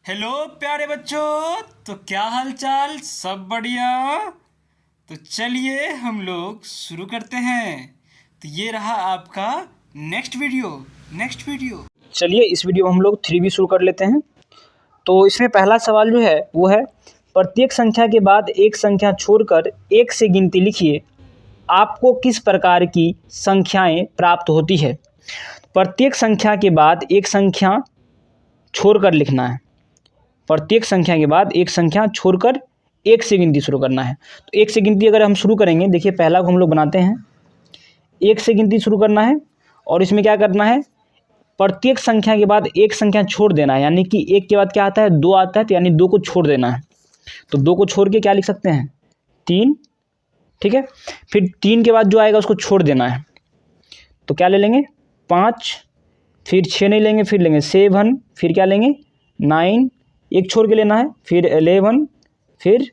Hello प्यारे बच्चों। तो क्या हाल चाल, सब बढ़िया। तो चलिए हम लोग शुरू करते हैं। तो ये रहा आपका नेक्स्ट वीडियो। चलिए इस वीडियो में हम लोग 3B शुरू कर लेते हैं। तो इसमें पहला सवाल जो है वो है, प्रत्येक संख्या के बाद एक संख्या छोड़कर एक से गिनती लिखिए, आपको किस प्रकार की संख्याएं प्राप्त होती है। प्रत्येक संख्या के बाद एक संख्या छोड़कर लिखना है। प्रत्येक संख्या के बाद एक संख्या छोड़कर एक से गिनती शुरू करना है। तो एक से गिनती अगर हम शुरू करेंगे, देखिए पहला को हम लोग बनाते हैं, एक से गिनती शुरू करना है। और इसमें क्या करना है, प्रत्येक संख्या के बाद एक संख्या छोड़ देना है, यानी कि एक के बाद क्या आता है, दो आता है, तो यानी दो को छोड़ देना है। तो दो को छोड़ के क्या लिख सकते हैं, तीन। ठीक है, फिर तीन के बाद जो आएगा उसको छोड़ देना है, तो क्या ले लेंगे, पाँच। फिर छः नहीं लेंगे, फिर लेंगे सेवन, फिर क्या लेंगे, नाइन। एक छोड़ के लेना है, फिर 11, फिर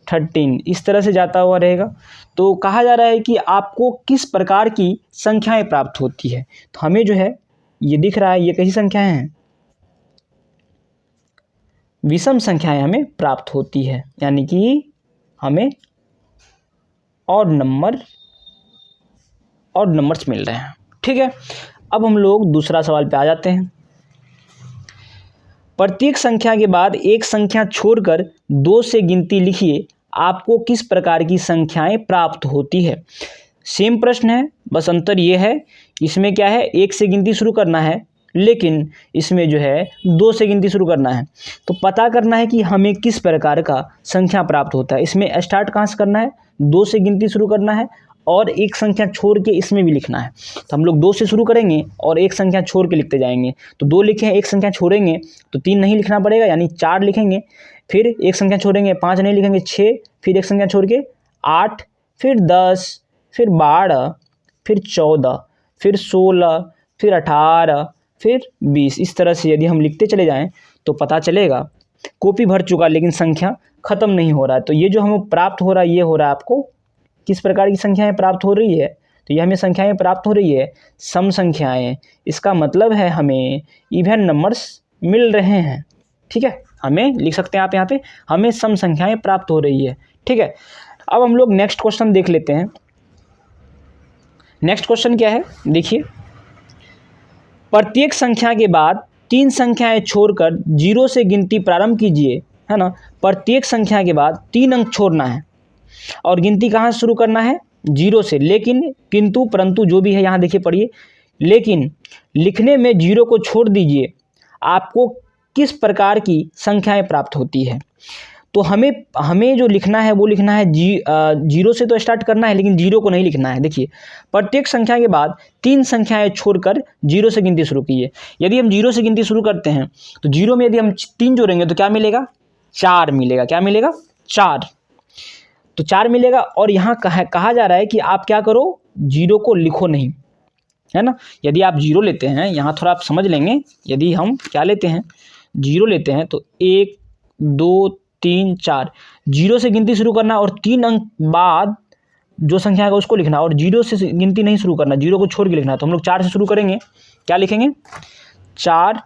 13। इस तरह से जाता हुआ रहेगा। तो कहा जा रहा है कि आपको किस प्रकार की संख्याएं प्राप्त होती है। तो हमें जो है ये दिख रहा है, ये कैसी संख्याएं हैं, विषम संख्याएं हमें प्राप्त होती है, यानी कि हमें ऑड नंबर्स मिल रहे हैं। ठीक है, अब हम लोग दूसरा सवाल पे आ जाते हैं। प्रत्येक संख्या के बाद एक संख्या छोड़कर दो से गिनती लिखिए, आपको किस प्रकार की संख्याएं प्राप्त होती है। सेम प्रश्न है, बस अंतर ये है, इसमें क्या है, एक से गिनती शुरू करना है, लेकिन इसमें जो है दो से गिनती शुरू करना है। तो पता करना है कि हमें किस प्रकार का संख्या प्राप्त होता है। इसमें स्टार्ट कहाँ से करना है, दो से गिनती शुरू करना है और एक संख्या छोड़ के इसमें भी लिखना है। तो हम लोग दो से शुरू करेंगे और एक संख्या छोड़ के लिखते जाएंगे। तो दो लिखे हैं, एक संख्या छोड़ेंगे तो तीन नहीं लिखना पड़ेगा, यानी चार लिखेंगे। फिर एक संख्या छोड़ेंगे, पाँच नहीं लिखेंगे, छः। फिर एक संख्या छोड़ के आठ, फिर 10, फिर 12, फिर 14, फिर 16, फिर 18, फिर 20। इस तरह से यदि हम लिखते चले जाएं तो पता चलेगा कॉपी भर चुका लेकिन संख्या ख़त्म नहीं हो रहा है। तो ये जो हमें प्राप्त हो रहा है, ये हो रहा है आपको किस प्रकार की संख्याएं प्राप्त हो रही है। तो ये हमें संख्याएं प्राप्त हो रही है, सम संख्याएं। इसका मतलब है हमें इवन नंबर्स मिल रहे हैं। ठीक है, हमें लिख सकते हैं आप यहाँ पे, हमें सम संख्याएं प्राप्त हो रही है। ठीक है, अब हम लोग नेक्स्ट क्वेश्चन देख लेते हैं। नेक्स्ट क्वेश्चन क्या है, देखिए, प्रत्येक संख्या के बाद तीन संख्याएं छोड़कर जीरो से गिनती प्रारंभ कीजिए, है ना। प्रत्येक संख्या के बाद तीन अंक छोड़ना है और गिनती कहाँ से शुरू करना है, जीरो से। लेकिन किंतु परंतु जो भी है यहाँ देखिए, पढ़िए, लेकिन लिखने में जीरो को छोड़ दीजिए, आपको किस प्रकार की संख्याएं प्राप्त होती है। तो हमें जो लिखना है वो लिखना है जीरो से तो स्टार्ट करना है, लेकिन जीरो को नहीं लिखना है। देखिए, प्रत्येक संख्या के बाद तीन संख्याएं छोड़कर जीरो से गिनती शुरू कीजिए। यदि हम जीरो से गिनती शुरू करते हैं तो जीरो में यदि हम तीन जोड़ेंगे तो क्या मिलेगा, चार मिलेगा। क्या मिलेगा, चार। तो चार मिलेगा। और यहाँ कहा जा रहा है कि आप क्या करो, जीरो को लिखो नहीं, है ना। यदि आप जीरो लेते हैं, यहाँ थोड़ा आप समझ लेंगे, यदि हम क्या लेते हैं, जीरो लेते हैं तो एक, दो, तीन, चार, जीरो से गिनती शुरू करना और तीन अंक बाद जो संख्या है उसको लिखना, और जीरो से गिनती नहीं शुरू करना, जीरो को छोड़ के लिखना। तो हम लोग चार से शुरू करेंगे, क्या लिखेंगे, चार।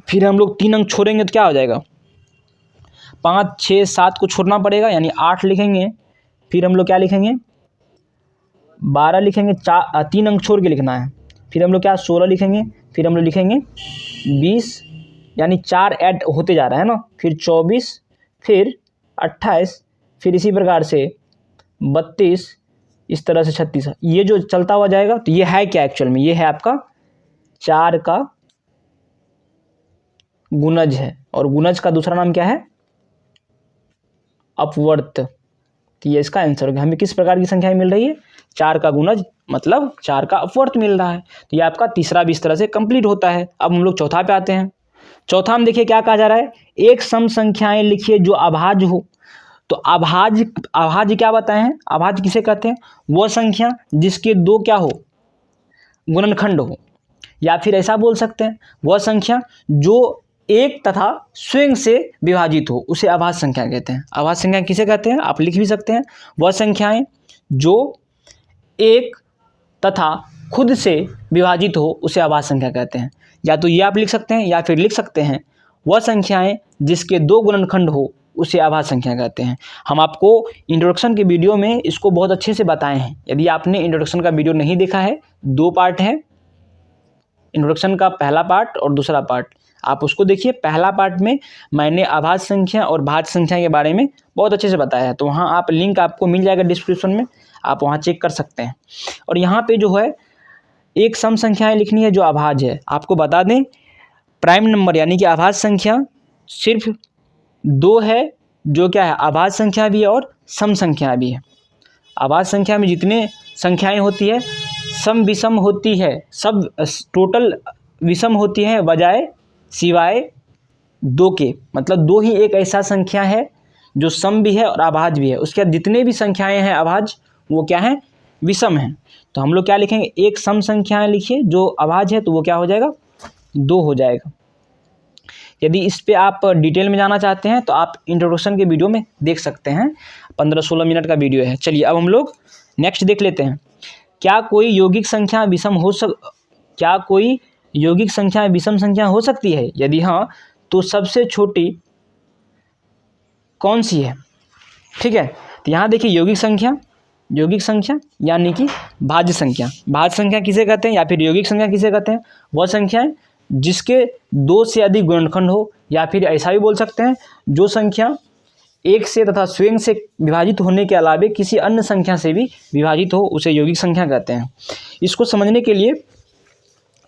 फिर हम लोग तीन अंक छोड़ेंगे तो क्या हो जाएगा, पाँच, छः, सात को छोड़ना पड़ेगा, यानी आठ लिखेंगे। फिर हम लोग क्या लिखेंगे, 12 लिखेंगे, तीन अंक छोड़ के लिखना है। फिर हम लोग क्या, 16 लिखेंगे। फिर हम लोग लिखेंगे 20, यानी चार ऐड होते जा रहा है ना। फिर 24, फिर 28, फिर इसी प्रकार से 32, इस तरह से 36। ये जो चलता हुआ जाएगा। तो ये है क्या एक्चुअल में, ये है आपका चार का गुणज है, और गुणज का दूसरा नाम क्या है, अपवर्त। तो ये इसका आंसर होगा। हमें किस प्रकार की संख्याएं मिल रही है, चार का गुणज, मतलब चार का अपवर्त मिल रहा है। तो ये आपका तीसरा भी इस तरह से कंप्लीट होता है। अब हम लोग चौथा पे आते हैं। चौथा में देखिए क्या कहा जा रहा है, एक सम संख्याएं लिखिए जो अभाज्य हो। तो अभाज्य क्या बताए हैं, अभाज्य किसे कहते हैं, वह संख्या जिसके दो क्या हो, गुणनखंड हो। या फिर ऐसा बोल सकते हैं, वह संख्या जो एक तथा स्वयं से विभाजित हो, उसे अभाज्य संख्या कहते हैं। अभाज्य संख्या किसे कहते हैं, आप लिख भी सकते हैं, वह संख्याएं जो एक तथा खुद से विभाजित हो, उसे अभाज्य संख्या कहते हैं। या तो ये आप लिख सकते हैं, या फिर लिख सकते हैं, वह संख्याएं जिसके 2 गुणनखंड हो उसे अभाज्य संख्या कहते हैं। हम आपको इंट्रोडक्शन के वीडियो में इसको बहुत अच्छे से बताए हैं। यदि आपने इंट्रोडक्शन का वीडियो नहीं देखा है, 2 पार्ट है, इंट्रोडक्शन का पहला पार्ट और दूसरा पार्ट, आप उसको देखिए। पहला पार्ट में मैंने अभाज्य संख्या और भाज्य संख्या के बारे में बहुत अच्छे से बताया है, तो वहाँ आप लिंक आपको मिल जाएगा डिस्क्रिप्शन में, आप वहाँ चेक कर सकते हैं। और यहाँ पे जो है एक सम संख्याएं लिखनी है जो अभाज्य है। आपको बता दें प्राइम नंबर यानी कि अभाज्य संख्या सिर्फ 2 है, जो क्या है अभाज्य संख्या भी है और सम संख्या भी है। अभाज्य संख्या में जितने संख्याएं होती है सम विषम होती है, सब टोटल विषम होती है बजाय सिवाय 2 के। मतलब 2 ही एक ऐसा संख्या है जो सम भी है और अभाज्य भी है। उसके बाद जितने भी संख्याएं हैं अभाज्य वो क्या है विषम हैं। तो हम लोग क्या लिखेंगे, एक सम संख्याएं लिखिए जो अभाज्य है तो वो क्या हो जाएगा 2 हो जाएगा। यदि इस पे आप डिटेल में जाना चाहते हैं तो आप इंट्रोडक्शन के वीडियो में देख सकते हैं, 15-16 मिनट का वीडियो है। चलिए अब हम लोग नेक्स्ट देख लेते हैं। क्या कोई यौगिक संख्या विषम संख्या हो सकती है? यदि हाँ तो सबसे छोटी कौन सी है? ठीक है, तो यहाँ देखिए यौगिक संख्या यानी कि भाज्य संख्या। भाज्य संख्या किसे कहते हैं या फिर यौगिक संख्या किसे कहते हैं? वह संख्याएं जिसके 2 से अधिक गुणनखंड हो, या फिर ऐसा भी बोल सकते हैं जो संख्या 1 से तथा स्वयं से विभाजित होने के अलावे किसी अन्य संख्या से भी विभाजित हो, उसे यौगिक संख्या कहते हैं। इसको समझने के लिए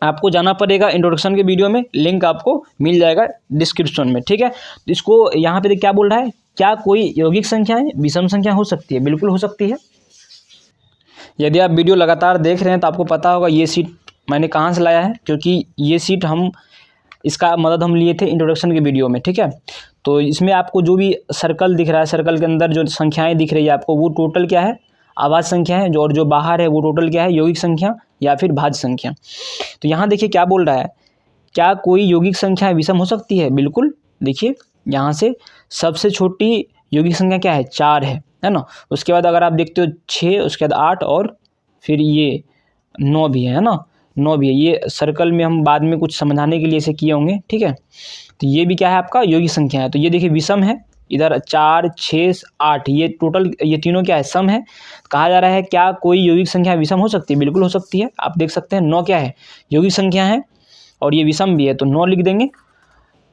आपको जाना पड़ेगा इंट्रोडक्शन के वीडियो में, लिंक आपको मिल जाएगा डिस्क्रिप्शन में। ठीक है, तो इसको यहाँ पे क्या बोल रहा है, क्या कोई यौगिक संख्याएं विषम संख्या हो सकती है? बिल्कुल हो सकती है। यदि आप वीडियो लगातार देख रहे हैं तो आपको पता होगा ये सीट मैंने कहाँ से लाया है, क्योंकि ये सीट इसका मदद हम लिए थे इंट्रोडक्शन के वीडियो में। ठीक है, तो इसमें आपको जो भी सर्कल दिख रहा है, सर्कल के अंदर जो संख्याएं दिख रही है आपको, वो टोटल क्या है अभाज्य संख्या है, और जो बाहर है वो टोटल क्या है यौगिक संख्या या फिर भाज्य संख्या। तो यहाँ देखिए क्या बोल रहा है, क्या कोई यौगिक संख्या विषम हो सकती है? बिल्कुल। देखिए यहाँ से सबसे छोटी यौगिक संख्या क्या है 4 है ना। उसके बाद अगर आप देखते हो 6, उसके बाद 8 और फिर ये 9 भी है ना, 9 भी है। ये सर्कल में हम बाद में कुछ समझाने के लिए इसे किए होंगे। ठीक है, तो ये भी क्या है आपका यौगिक संख्या है। तो ये देखिए विषम है, इधर 4, 6, 8 ये टोटल ये तीनों क्या है सम है। कहा जा रहा है क्या कोई यौगिक संख्या विषम हो सकती है? बिल्कुल हो सकती है। आप देख सकते हैं 9 क्या है यौगिक संख्या है और ये विषम भी है, तो 9 लिख देंगे।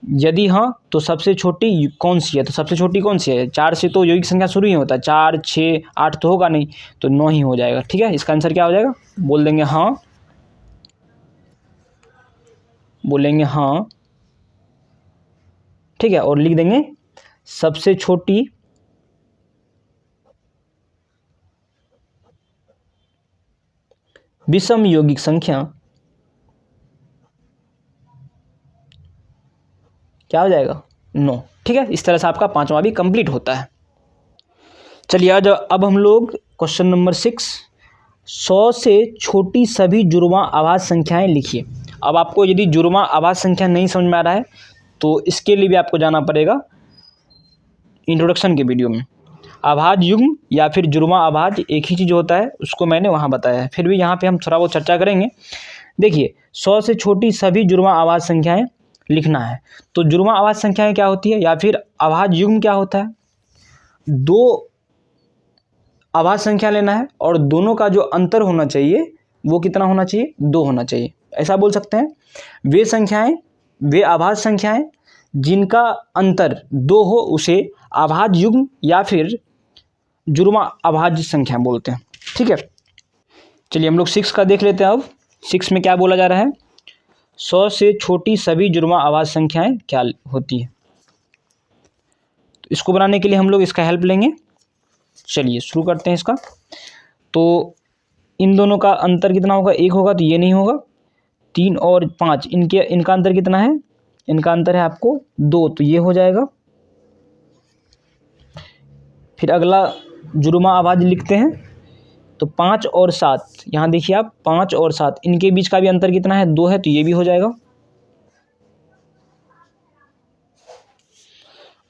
यदि हाँ तो सबसे छोटी कौन सी है? तो सबसे छोटी कौन सी है? 4 से तो यौगिक संख्या शुरू ही होता है, 4, 6, 8 तो होगा नहीं, तो 9 ही हो जाएगा। ठीक है, इसका आंसर क्या हो जाएगा? बोल देंगे हाँ, बोलेंगे हाँ। ठीक है, और लिख देंगे सबसे छोटी विषम यौगिक संख्या क्या हो जाएगा 9। ठीक है, इस तरह से आपका 5वां भी कंप्लीट होता है। चलिए आज अब हम लोग क्वेश्चन नंबर 6, 100 से छोटी सभी जुड़वां अभाज्य संख्याएं लिखिए। अब आपको यदि जुड़वां अभाज्य संख्या नहीं समझ में आ रहा है तो इसके लिए भी आपको जाना पड़ेगा इंट्रोडक्शन के वीडियो में। अभाज्य युग्म या फिर जुड़वां अभाज्य एक ही चीज़ होता है, उसको मैंने वहाँ बताया है। फिर भी यहाँ पे हम थोड़ा बहुत चर्चा करेंगे। देखिए 100 से छोटी सभी जुड़वां अभाज्य संख्याएं लिखना है। तो जुड़वां अभाज्य संख्याएं क्या होती है या फिर अभाज्य युग्म क्या होता है? 2 अभाज्य संख्या लेना है और दोनों का जो अंतर होना चाहिए वो कितना होना चाहिए? 2 होना चाहिए। ऐसा बोल सकते हैं वे अभाज्य संख्याएं जिनका अंतर 2 हो उसे अभाज्य युग्म या फिर जुड़वां अभाज्य संख्या बोलते हैं। ठीक है, चलिए हम लोग 6 का देख लेते हैं। अब 6 में क्या बोला जा रहा है, 100 से छोटी सभी जुड़वां अभाज्य संख्याएं क्या होती है। तो इसको बनाने के लिए हम लोग इसका हेल्प लेंगे। चलिए शुरू करते हैं इसका। तो इन दोनों का अंतर कितना होगा? 1 होगा, तो ये नहीं होगा। 3 और 5 इनका अंतर कितना है? इनका अंतर है आपको 2, तो ये हो जाएगा। फिर अगला जुड़वां अभाज्य लिखते हैं, तो 5 और 7, यहाँ देखिए आप 5 और 7 इनके बीच का भी अंतर कितना है? 2 है, तो ये भी हो जाएगा।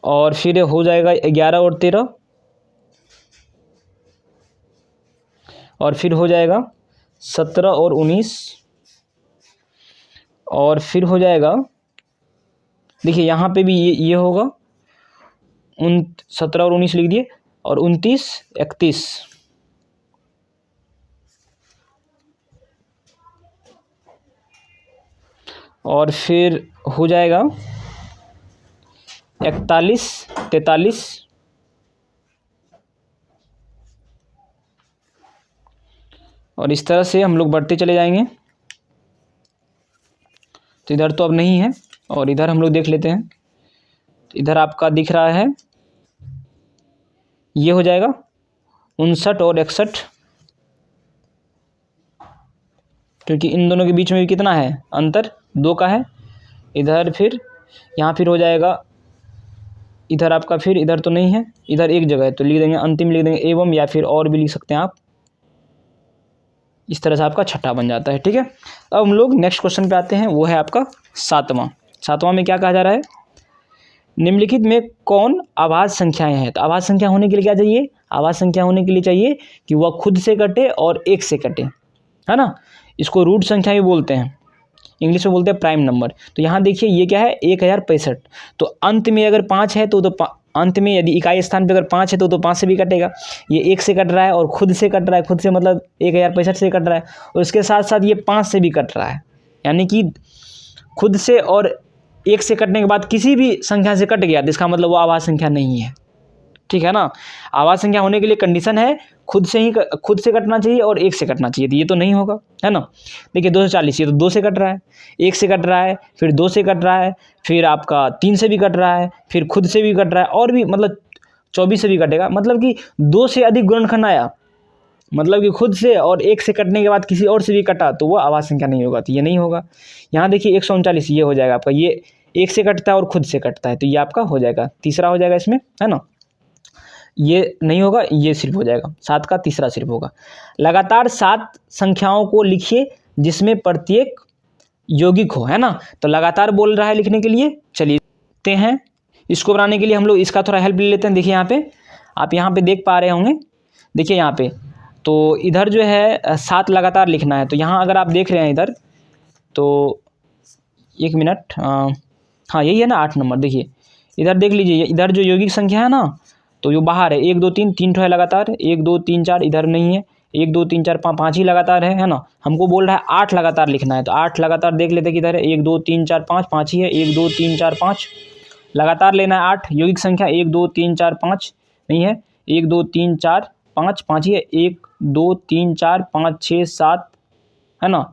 और फिर हो जाएगा 11 और 13, और फिर हो जाएगा 17 और 19, और फिर हो जाएगा देखिए यहाँ पे भी ये होगा 17 और 19 लिख दिए, और 29 31 और फिर हो जाएगा 41 43 और इस तरह से हम लोग बढ़ते चले जाएंगे। तो इधर तो अब नहीं है, और इधर हम लोग देख लेते हैं। तो इधर आपका दिख रहा है, ये हो जाएगा 59 और 61, क्योंकि इन दोनों के बीच में भी कितना है अंतर, 2 का है। इधर फिर यहाँ फिर हो जाएगा, इधर आपका फिर इधर तो नहीं है, इधर एक जगह है तो लिख देंगे अंतिम, लिख देंगे एवं, या फिर और भी लिख सकते हैं आप। इस तरह से आपका छठा बन जाता है। ठीक है, अब हम लोग नेक्स्ट क्वेश्चन पे आते हैं, वो है आपका सातवां में क्या कहा जा रहा है, निम्नलिखित में कौन आभाज्य संख्याएं हैं। तो आभाज्य संख्या होने के लिए क्या चाहिए, आभाज्य संख्या होने के लिए चाहिए कि वह खुद से कटे और 1 से कटे, है ना। इसको रूट संख्या भी बोलते हैं, इंग्लिश में बोलते हैं प्राइम नंबर। तो यहाँ देखिए ये क्या है 1065, तो अंत में अगर 5 है तो अंत में यदि इकाई स्थान पे अगर 5 है तो 5 से भी कटेगा। ये 1 से कट रहा है और खुद से कट रहा है, खुद से मतलब 1065 से कट रहा है, और उसके साथ साथ ये 5 से भी कट रहा है, यानी कि खुद से और 1 से कटने के बाद किसी भी संख्या से कट गया तो इसका मतलब वो आभाज्य संख्या नहीं है। ठीक है ना, आभाज्य संख्या होने के लिए कंडीशन है खुद से कटना चाहिए और 1 से कटना चाहिए, तो ये तो नहीं होगा, है ना। देखिए 240, ये तो 2 से कट रहा है, 1 से कट रहा है, फिर 2 से कट रहा है, फिर आपका 3 से भी कट रहा है, फिर खुद से भी कट रहा है, और भी मतलब 24 से भी कटेगा। मतलब कि 2 से अधिक गुणनखंड आया, मतलब कि खुद से और 1 से कटने के बाद किसी और से भी कटा तो वो आभाज्य संख्या नहीं होगा, तो ये नहीं होगा। यहाँ देखिए 139 ये हो जाएगा आपका, ये 1 से कटता है और खुद से कटता है, तो ये आपका हो जाएगा तीसरा हो जाएगा इसमें, है ना। ये नहीं होगा, ये सिर्फ हो जाएगा 7 का तीसरा सिर्फ होगा। लगातार 7 संख्याओं को लिखिए जिसमें प्रत्येक यौगिक हो, है ना। तो लगातार बोल रहा है लिखने के लिए, चलिए देखते हैं। इसको बनाने के लिए हम लोग इसका थोड़ा हेल्प ले लेते हैं। देखिए यहाँ पे आप यहाँ पे देख पा रहे होंगे, देखिए यहाँ पे तो इधर जो है 7 लगातार लिखना है। तो यहाँ अगर आप देख रहे हैं इधर, तो 1 मिनट, हाँ यही है ना 8 नंबर। देखिए इधर देख लीजिए, इधर जो यौगिक संख्या है ना, तो जो बाहर है 1 2 3 3 ठो है लगातार, 1 2 3 4 इधर नहीं है, 1 2 3 4 5 ही लगातार है ना। हमको बोल रहा है 8 लगातार लिखना है, तो 8 लगातार देख लेते किधर है, 1 2 3 4 5 ही है, 1 2 3 4 5 लगातार लेना है। 8 यौगिक संख्या 1 2 3 4 5 नहीं है, 1 2 3 4 5 ही है, 1 2 3 4 5 6 7 है ना,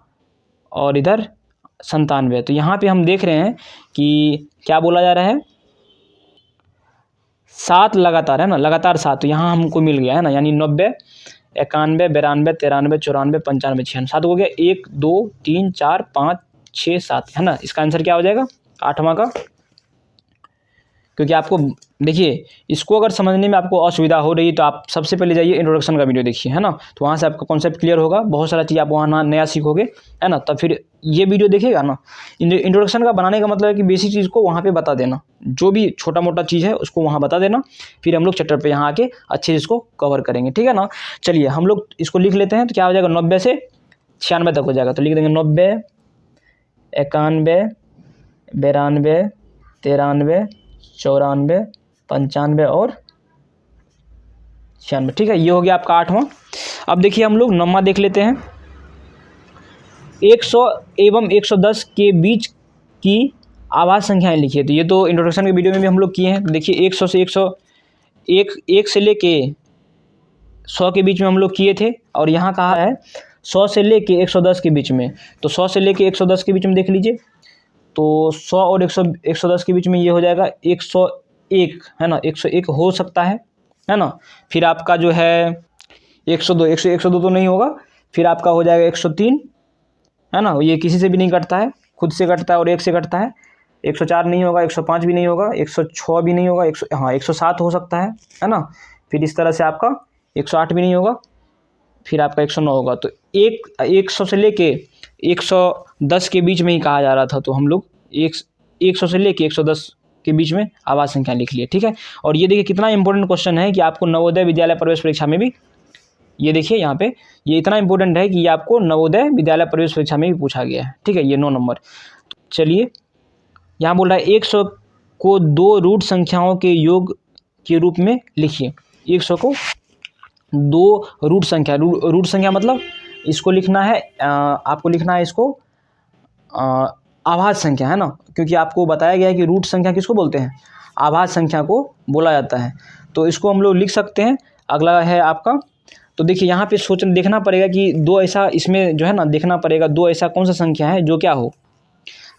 और इधर 97। तो यहाँ पे हम देख रहे हैं कि क्या बोला जा रहा है, 7 लगातार है ना, लगातार 7, तो यहाँ हमको मिल गया है ना, यानी 90 91 92 93 94 95 96 7 हो गया, 1 2 3 4 5 6 7, है ना। इसका आंसर क्या हो जाएगा 8वां का। क्योंकि आपको देखिए इसको अगर समझने में आपको असुविधा हो रही है तो आप सबसे पहले जाइए इंट्रोडक्शन का वीडियो देखिए, है ना। तो वहाँ से आपका कॉन्सेप्ट क्लियर होगा, बहुत सारा चीज़ आप वहाँ नया सीखोगे, है ना। तब फिर ये वीडियो देखिएगा ना। इंट्रोडक्शन का बनाने का मतलब है कि बेसिक चीज़ को वहाँ पे बता देना, जो भी छोटा मोटा चीज़ है उसको वहाँ बता देना, फिर हम लोग चैप्टर पे यहाँ आके अच्छे से इसको कवर करेंगे, ठीक है ना। चलिए हम लोग इसको लिख लेते हैं, तो क्या हो जाएगा 90 से 96 तक हो जाएगा। तो लिख देंगे 90 91 92 93 94 95 और 96, ठीक है। ये हो गया आपका 8वां। अब देखिए हम लोग 9वां देख लेते हैं। 100 एवं 110 के बीच की आभाज्य संख्याएं लिखिए। तो ये तो इंट्रोडक्शन के वीडियो में भी हम लोग किए हैं। देखिए 100 से 1 से लेके 100 के बीच में हम लोग किए थे, और यहाँ कहा है 100 से लेके 110 के बीच में। तो 100 से लेके 110 के बीच में देख लीजिए, तो 100 और 110 के बीच में ये हो जाएगा 101, है ना। 101 हो सकता है ना। फिर आपका जो है 102 तो नहीं होगा, फिर आपका हो जाएगा 103, है ना। ये किसी से भी नहीं कटता है, खुद से कटता है और 1 से कटता है। 104 नहीं होगा, 105 भी नहीं होगा, 106 भी नहीं होगा, 107 हो सकता है ना। फिर इस तरह से आपका 108 भी नहीं होगा, फिर आपका 109 होगा। तो 100 से लेके 110 के बीच में ही कहा जा रहा था, तो हम लोग 100 से लेके 110 के बीच में आभाज्य संख्या लिख लिए, ठीक है। और ये देखिए कितना इंपॉर्टेंट क्वेश्चन है कि आपको नवोदय विद्यालय प्रवेश परीक्षा में भी, ये देखिए यहाँ पे ये इतना इंपॉर्टेंट है कि ये आपको नवोदय विद्यालय प्रवेश परीक्षा में भी पूछा गया है, ठीक है। ये 9 नंबर। चलिए यहाँ बोल रहा है 100 को 2 रूट संख्याओं के योग के रूप में लिखिए। 100 को 2 रूट संख्या मतलब इसको लिखना है, आपको लिखना है इसको आभाज्य संख्या, है ना, क्योंकि आपको बताया गया है कि रूट संख्या किसको बोलते हैं, आभाज्य संख्या को बोला जाता है। तो इसको हम लोग लिख सकते हैं। अगला है आपका, तो देखिए यहाँ पे देखना पड़ेगा कि 2 ऐसा, इसमें जो है ना देखना पड़ेगा 2 ऐसा कौन सा संख्या है जो क्या हो,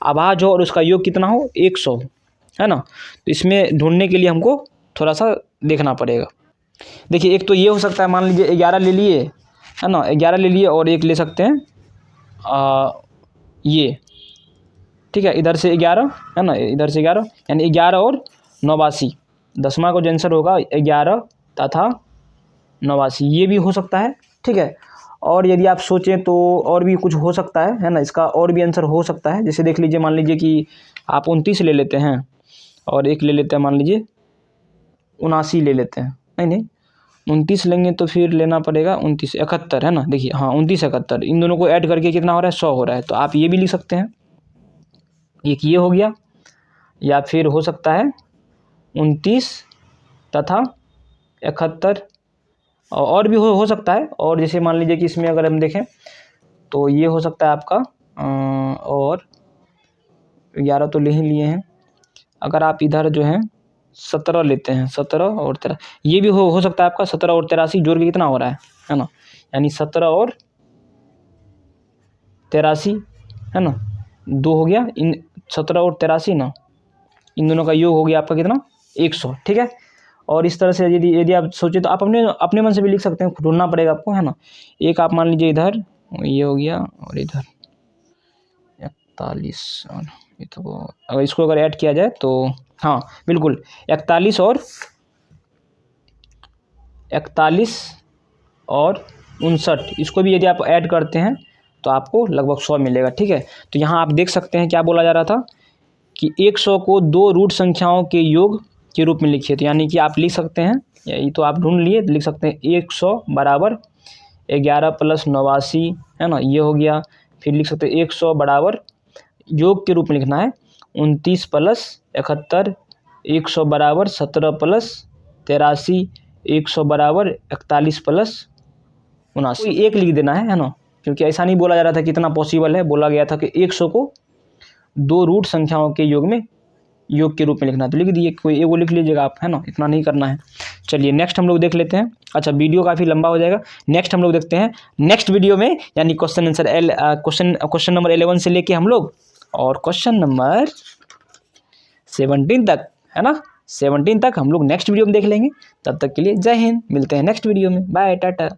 आभाज्य हो और उसका योग कितना हो 100, है ना। तो इसमें ढूंढने के लिए हमको थोड़ा सा देखना पड़ेगा। देखिए एक तो ये हो सकता है, मान लीजिए 11 ले लिए, है ना, 11 ले लिए और एक ले सकते हैं ये, ठीक है, इधर से 11, है ना, इधर से 11, यानी 11 और 89, दसवां का जो आंसर होगा 11 तथा 89, ये भी हो सकता है, ठीक है। और यदि आप सोचें तो और भी कुछ हो सकता है ना, इसका और भी आंसर हो सकता है। जैसे देख लीजिए, मान लीजिए कि आप 29 ले लेते हैं और एक ले लेते हैं, मान लीजिए 79 ले लेते हैं, नहीं 29 लेंगे तो फिर लेना पड़ेगा 29 71, है ना, देखिए हाँ 29 71, इन दोनों को ऐड करके कितना हो रहा है 100 हो रहा है। तो आप ये भी लिख सकते हैं, एक ये हो गया, या फिर हो सकता है 29 तथा 71, और भी हो सकता है। और जैसे मान लीजिए कि इसमें अगर हम देखें तो ये हो सकता है आपका और 11 तो ले ही लिए हैं, अगर आप इधर जो है 17 लेते हैं, 17 और 13, ये भी हो सकता है आपका 17 और 83 जोड़ के कितना हो रहा है ना, यानी 17 और 83, है ना, 2 हो गया, इन 17 और 83 ना, इन दोनों का योग हो गया आपका कितना 100, ठीक है। और इस तरह से यदि आप सोचे तो आप अपने मन से भी लिख सकते हैं, ढूंढना पड़ेगा आपको, है ना। एक आप मान लीजिए इधर ये हो गया और इधर 41, और ये तो अगर इसको अगर ऐड किया जाए तो हाँ बिल्कुल 41 और 59, इसको भी यदि आप ऐड करते हैं तो आपको लगभग 100 मिलेगा, ठीक है। तो यहाँ आप देख सकते हैं क्या बोला जा रहा था कि 100 को 2 रूट संख्याओं के योग के रूप में लिखिए। तो यानी कि आप लिख सकते हैं, ये तो आप ढूंढ लिए, लिख सकते हैं 100 बराबर 11 + 89, है ना, ये हो गया। फिर लिख सकते हैं 100 बराबर योग के रूप में लिखना है 29 + 71, 100 बराबर 17 + 83, 100 बराबर 41 + 79, एक लिख देना है ना, क्योंकि ऐसा नहीं बोला जा रहा था कि इतना पॉसिबल है, बोला गया था कि 100 को 2 रूट संख्याओं के योग के रूप में लिखना है। तो लिख दिए, कोई एगो लिख लीजिएगा आप, है ना, इतना नहीं करना है। चलिए नेक्स्ट हम लोग देख लेते हैं। अच्छा वीडियो काफ़ी लंबा हो जाएगा, नेक्स्ट हम लोग देखते हैं नेक्स्ट वीडियो में, यानी क्वेश्चन नंबर 11 से लेके हम लोग और क्वेश्चन नंबर 17 तक, है ना, 17 तक हम लोग नेक्स्ट वीडियो में देख लेंगे। तब तक के लिए जय हिंद, मिलते हैं नेक्स्ट वीडियो में, बाय टाटा।